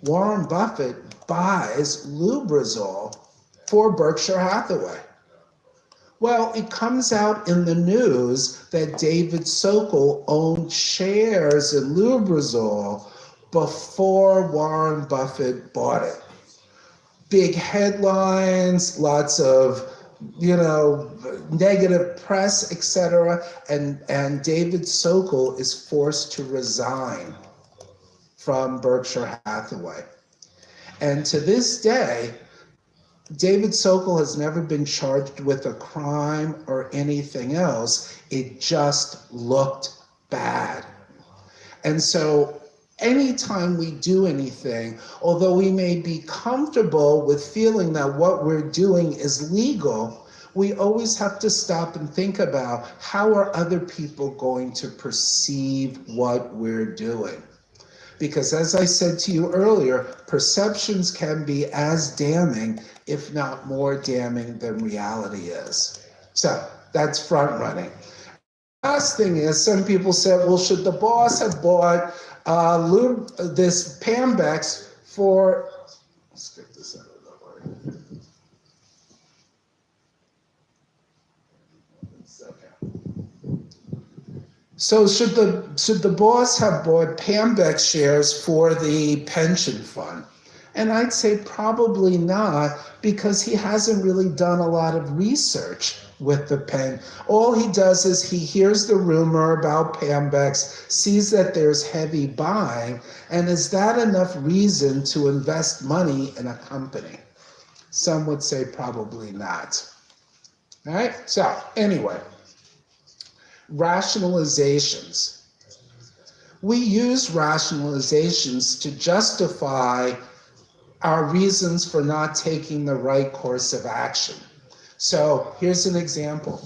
Warren Buffett buys Lubrizol for Berkshire Hathaway. Well, it comes out in the news that David Sokol owned shares in Lubrizol before Warren Buffett bought it. Big headlines, lots of, negative press, etc. And David Sokol is forced to resign from Berkshire Hathaway. And to this day, David Sokol has never been charged with a crime or anything else. It just looked bad. And so anytime we do anything, although we may be comfortable with feeling that what we're doing is legal, we always have to stop and think about how are other people going to perceive what we're doing. Because as I said to you earlier, perceptions can be as damning, if not more damning than reality is. So that's front running. Last thing is, some people said, well, should the boss have bought this Pambex for, let's get this out of the way. So should the boss have bought Pambex shares for the pension fund? And I'd say probably not, because he hasn't really done a lot of research with the pen. All he does is he hears the rumor about Pambex, sees that there's heavy buying, and is that enough reason to invest money in a company? Some would say probably not. All right, so anyway. Rationalizations. We use rationalizations to justify our reasons for not taking the right course of action. So here's an example.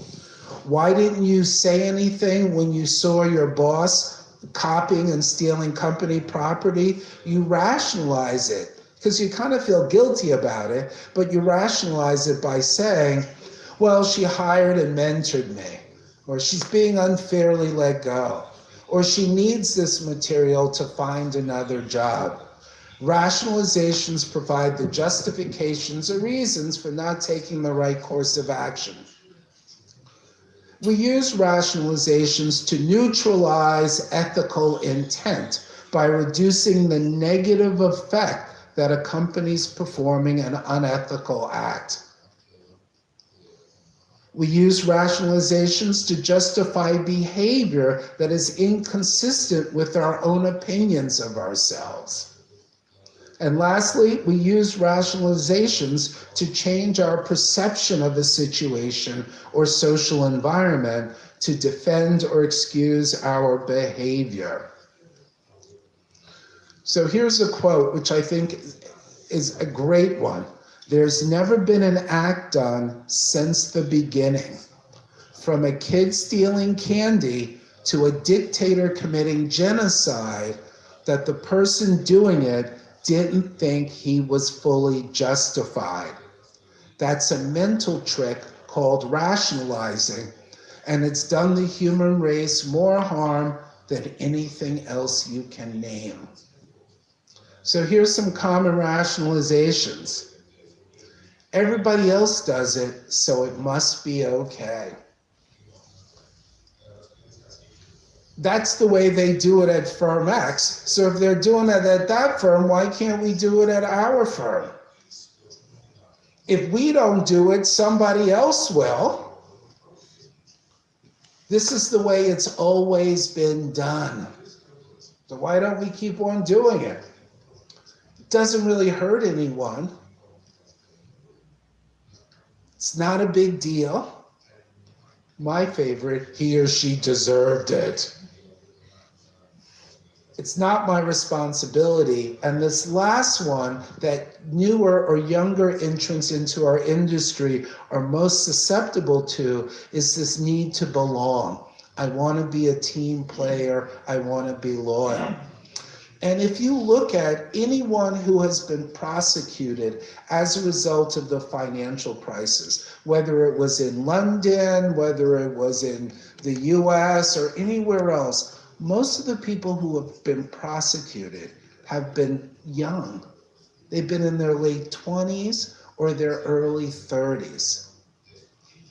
Why didn't you say anything when you saw your boss copying and stealing company property? You rationalize it because you kind of feel guilty about it, but you rationalize it by saying, well, she hired and mentored me, or she's being unfairly let go, or she needs this material to find another job. Rationalizations provide the justifications or reasons for not taking the right course of action. We use rationalizations to neutralize ethical intent by reducing the negative effect that a company's performing an unethical act. We use rationalizations to justify behavior that is inconsistent with our own opinions of ourselves. And lastly, we use rationalizations to change our perception of a situation or social environment to defend or excuse our behavior. So here's a quote, which I think is a great one. There's never been an act done since the beginning, from a kid stealing candy to a dictator committing genocide, that the person doing it didn't think he was fully justified. That's a mental trick called rationalizing, and it's done the human race more harm than anything else you can name. So here's some common rationalizations. Everybody else does it, so it must be okay. That's the way they do it at firm X. So if they're doing it at that firm, why can't we do it at our firm? If we don't do it, somebody else will. This is the way it's always been done. So why don't we keep on doing it? It doesn't really hurt anyone. It's not a big deal. My favorite, he or she deserved it. It's not my responsibility. And this last one, that newer or younger entrants into our industry are most susceptible to, is this need to belong. I want to be a team player. I want to be loyal. And if you look at anyone who has been prosecuted as a result of the financial crisis, whether it was in London, whether it was in the US or anywhere else, most of the people who have been prosecuted have been young. They've been in their late 20s or their early 30s.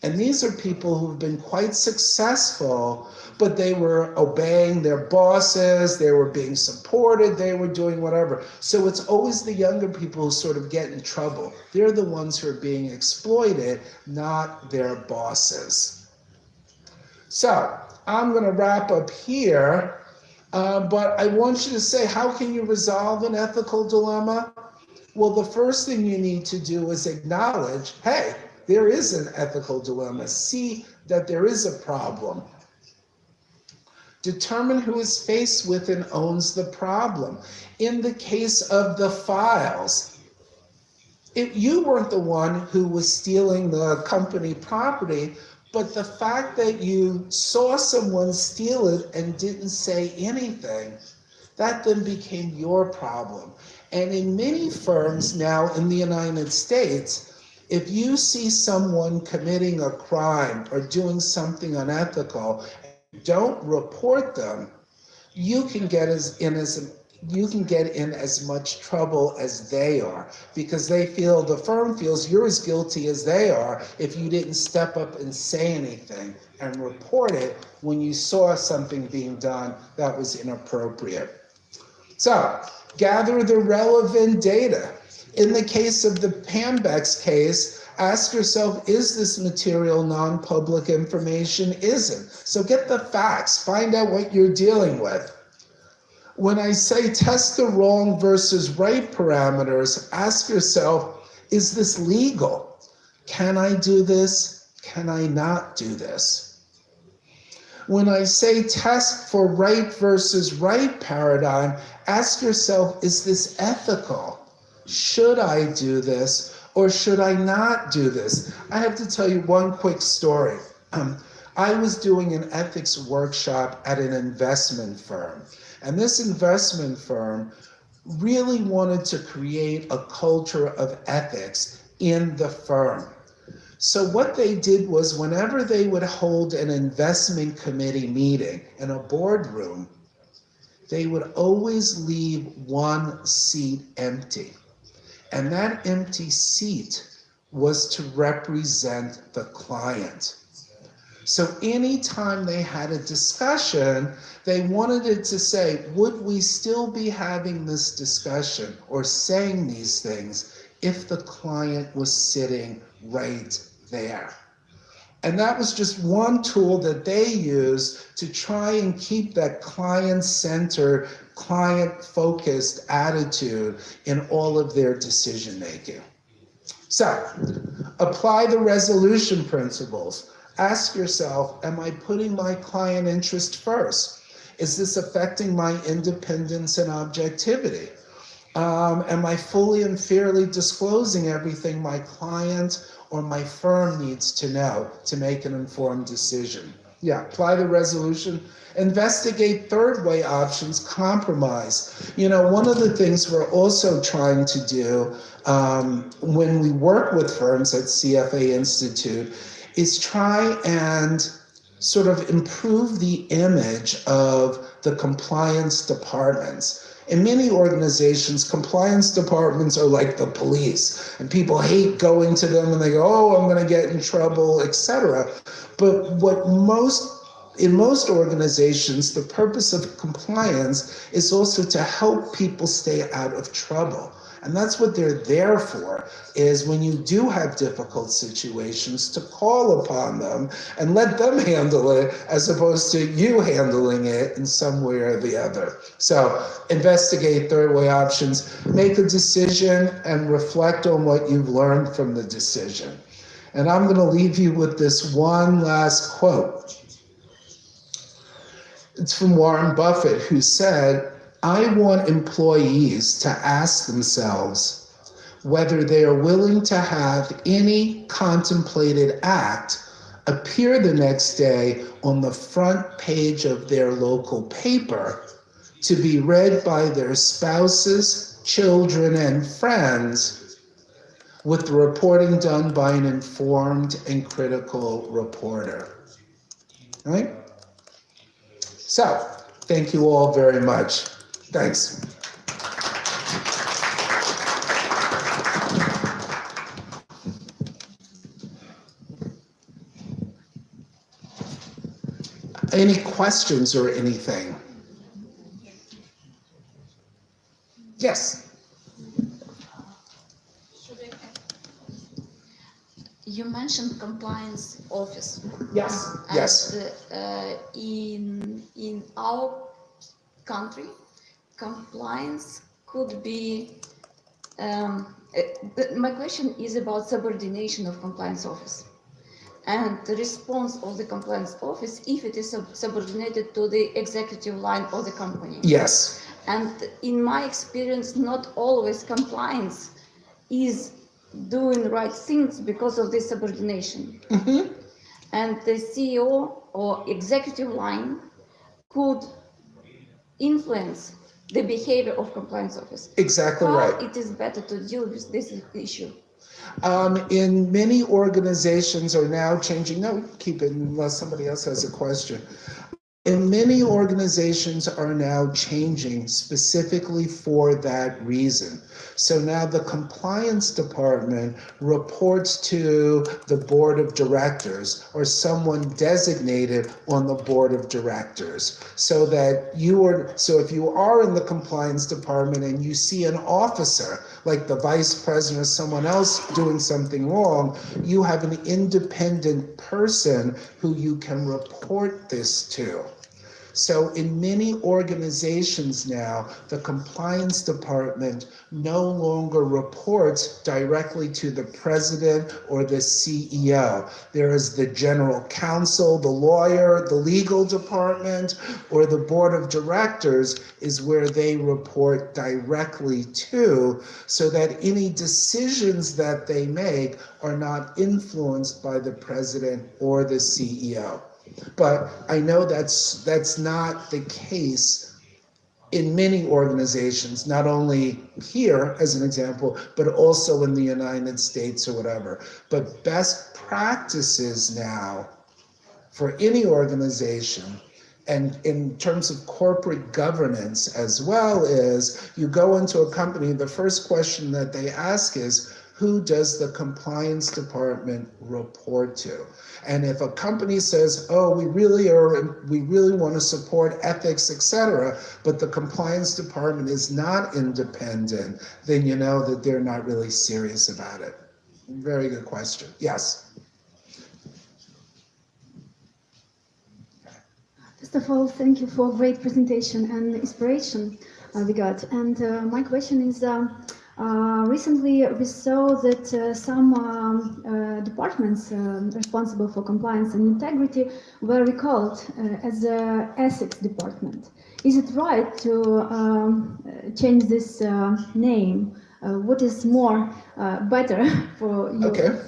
And these are people who've been quite successful, but they were obeying their bosses, they were being supported, they were doing whatever. So it's always the younger people who sort of get in trouble. They're the ones who are being exploited, not their bosses. So I'm going to wrap up here, but I want you to say, how can you resolve an ethical dilemma? Well, the first thing you need to do is acknowledge, hey, there is an ethical dilemma. See that there is a problem. Determine who is faced with and owns the problem. In the case of the files, if you weren't the one who was stealing the company property, but the fact that you saw someone steal it and didn't say anything, that then became your problem. And in many firms now in the United States, if you see someone committing a crime or doing something unethical, and don't report them, you can get in as much trouble as they are, because the firm feels you're as guilty as they are if you didn't step up and say anything and report it when you saw something being done that was inappropriate. So, gather the relevant data. In the case of the Pambex case, ask yourself, is this material non-public information? Isn't. So get the facts, find out what you're dealing with. When I say test the wrong versus right parameters, ask yourself, is this legal? Can I do this? Can I not do this? When I say test for right versus right paradigm, ask yourself, is this ethical? Should I do this or should I not do this? I have to tell you one quick story. I was doing an ethics workshop at an investment firm. And this investment firm really wanted to create a culture of ethics in the firm. So what they did was whenever they would hold an investment committee meeting in a boardroom, they would always leave one seat empty. And that empty seat was to represent the client. So anytime they had a discussion, they wanted it to say, would we still be having this discussion or saying these things if the client was sitting right there? And that was just one tool that they used to try and keep that client-centered, client-focused attitude in all of their decision-making. So, apply the resolution principles. Ask yourself, am I putting my client interest first? Is this affecting my independence and objectivity? Am I fully and fairly disclosing everything my client or my firm needs to know to make an informed decision? Yeah, apply the resolution. Investigate third way options, compromise. You know, one of the things we're also trying to do when we work with firms at CFA Institute is try and sort of improve the image of the compliance departments. In many organizations, compliance departments are like the police, and people hate going to them and they go, oh, I'm going to get in trouble, etc. But in most organizations, the purpose of compliance is also to help people stay out of trouble. And that's what they're there for, is when you do have difficult situations, to call upon them and let them handle it as opposed to you handling it in some way or the other. So investigate third way options, make a decision, and reflect on what you've learned from the decision. And I'm going to leave you with this one last quote. It's from Warren Buffett, who said, I want employees to ask themselves whether they are willing to have any contemplated act appear the next day on the front page of their local paper to be read by their spouses, children, and friends, with the reporting done by an informed and critical reporter. All right? So, thank you all very much. Thanks. Any questions or anything? Yes. You mentioned compliance office. Yes. And, Yes. In our country, compliance could be. My question is about subordination of compliance office, and the response of the compliance office if it is subordinated to the executive line of the company. Yes. And in my experience, not always compliance is doing right things because of this subordination. Mm-hmm. And the CEO or executive line could influence the behavior of compliance office. Exactly right. How it is better to deal with this issue? In many organizations are now changing. No, keep it unless somebody else has a question. And many organizations are now changing specifically for that reason. So now the compliance department reports to the board of directors or someone designated on the board of directors. So if you are in the compliance department and you see an officer, like the vice president or someone else doing something wrong, you have an independent person who you can report this to. So in many organizations now, the compliance department no longer reports directly to the president or the CEO. There is the general counsel, the lawyer, the legal department, or the board of directors is where they report directly to, so that any decisions that they make are not influenced by the president or the CEO. But I know that's not the case in many organizations, not only here as an example, but also in the United States or whatever. But best practices now for any organization, and in terms of corporate governance as well, is you go into a company, the first question that they ask is, who does the compliance department report to? And if a company says, oh, we really want to support ethics, etc., but the compliance department is not independent, then you know that they're not really serious about it. Very good question. Yes. First of all, thank you for a great presentation and inspiration we got. And my question is, recently we saw that some departments responsible for compliance and integrity were recalled as the ethics department. Is it right to change this name? What is more better for you? Okay.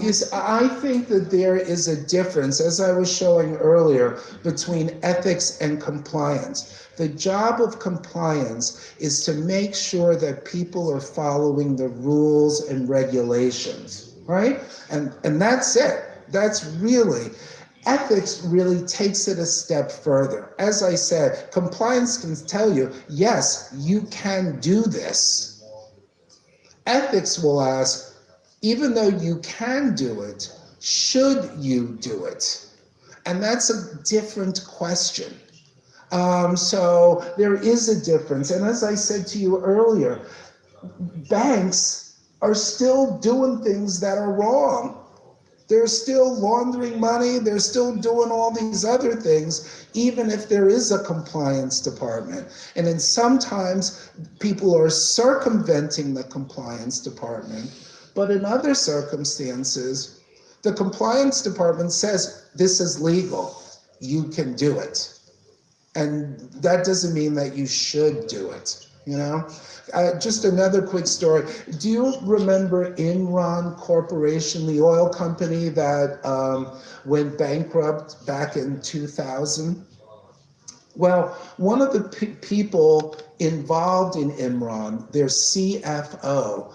Yes, I think that there is a difference, as I was showing earlier, between ethics and compliance. The job of compliance is to make sure that people are following the rules and regulations, right? And that's it. That's really, Ethics really takes it a step further. As I said, compliance can tell you, yes, you can do this. Ethics will ask, even though you can do it, should you do it? And that's a different question. So there is a difference. And as I said to you earlier, banks are still doing things that are wrong. They're still laundering money. They're still doing all these other things, even if there is a compliance department. And then sometimes people are circumventing the compliance department. But in other circumstances, the compliance department says, this is legal. You can do it. And that doesn't mean that you should do it, you know? Just another quick story. Do you remember Enron Corporation, the oil company that went bankrupt back in 2000? Well, one of the people involved in Enron, their CFO,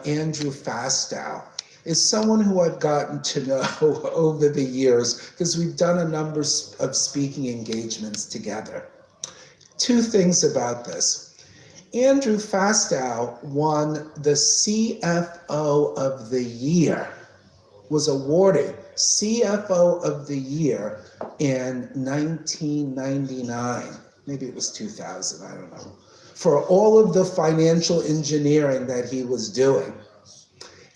Andrew Fastow, is someone who I've gotten to know over the years because we've done a number of speaking engagements together. Two things about this. Andrew Fastow won the CFO of the Year, was awarded CFO of the Year in 1999. Maybe it was 2000, I don't know, for all of the financial engineering that he was doing.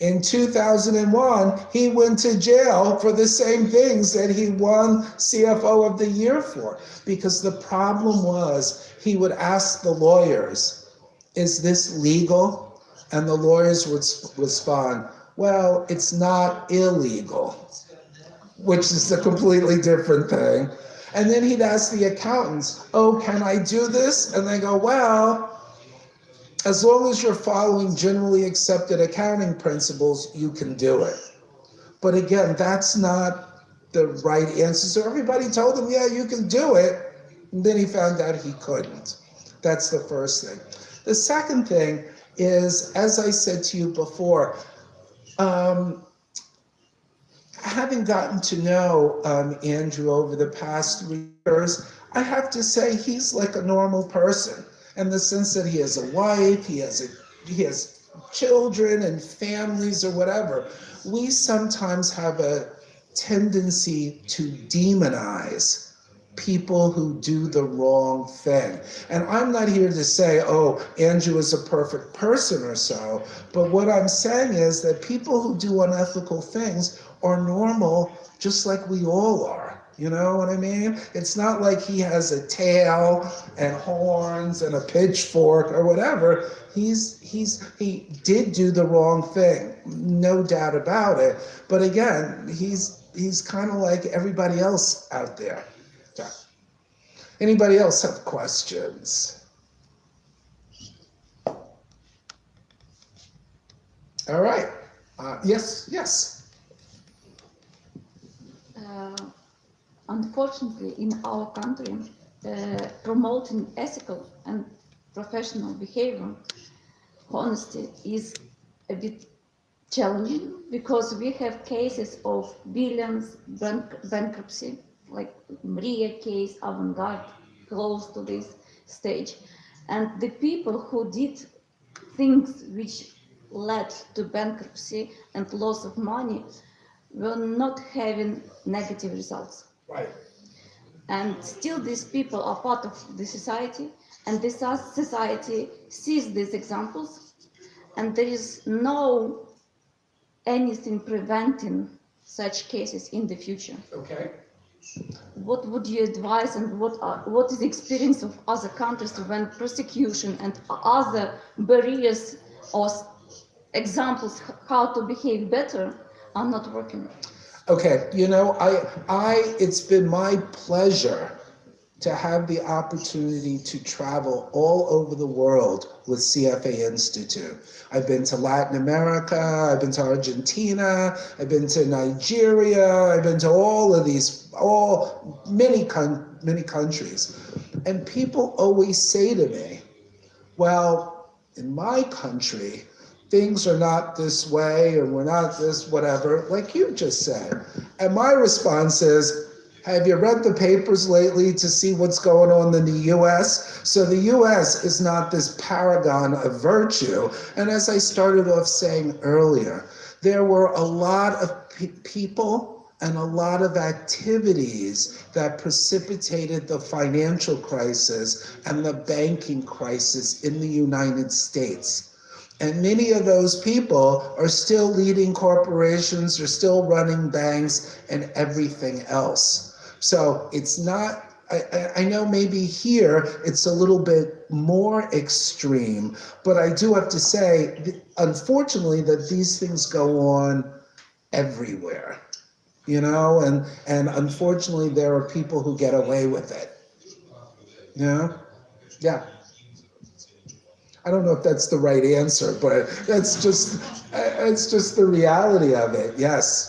In 2001, he went to jail for the same things that he won CFO of the Year for, because the problem was he would ask the lawyers, is this legal? And the lawyers would respond, well, it's not illegal, which is a completely different thing. And then he'd ask the accountants, oh, can I do this? And they go, well, as long as you're following generally accepted accounting principles, you can do it. But again, that's not the right answer. So everybody told him, yeah, you can do it. And then he found out he couldn't. That's the first thing. The second thing is, as I said to you before, having gotten to know Andrew over the past 3 years, I have to say he's like a normal person, in the sense that he has a wife, he has children and families or whatever. We sometimes have a tendency to demonize people who do the wrong thing. And I'm not here to say, oh, Andrew is a perfect person or so, but what I'm saying is that people who do unethical things are normal, just like we all are. You know what I mean? It's not like he has a tail and horns and a pitchfork or whatever. He did do the wrong thing, no doubt about it. But again, he's kind of like everybody else out there. Yeah. Anybody else have questions? All right. Yes. Unfortunately, in our country, promoting ethical and professional behavior, honesty is a bit challenging, because we have cases of billions bankruptcy, like Maria case, Avantgarde, close to this stage. And the people who did things which led to bankruptcy and loss of money were not having negative results. Right. And still these people are part of the society, and this society sees these examples, and there is no anything preventing such cases in the future. Okay. What would you advise, and what is the experience of other countries when prosecution and other barriers or examples how to behave better are not working? Okay, you know, it's been my pleasure to have the opportunity to travel all over the world with CFA Institute. I've been to Latin America, I've been to Argentina, I've been to Nigeria, I've been to many countries. And people always say to me, well, in my country, things are not this way, or we're not this, whatever, like you just said. And my response is, have you read the papers lately to see what's going on in the US? So the US is not this paragon of virtue. And as I started off saying earlier, there were a lot of people and a lot of activities that precipitated the financial crisis and the banking crisis in the United States. And many of those people are still leading corporations, are still running banks and everything else. So it's not, I know maybe here it's a little bit more extreme, but I do have to say, unfortunately, that these things go on everywhere, you know, and unfortunately there are people who get away with it, you know? Yeah. I don't know if that's the right answer, but it's just the reality of it. Yes.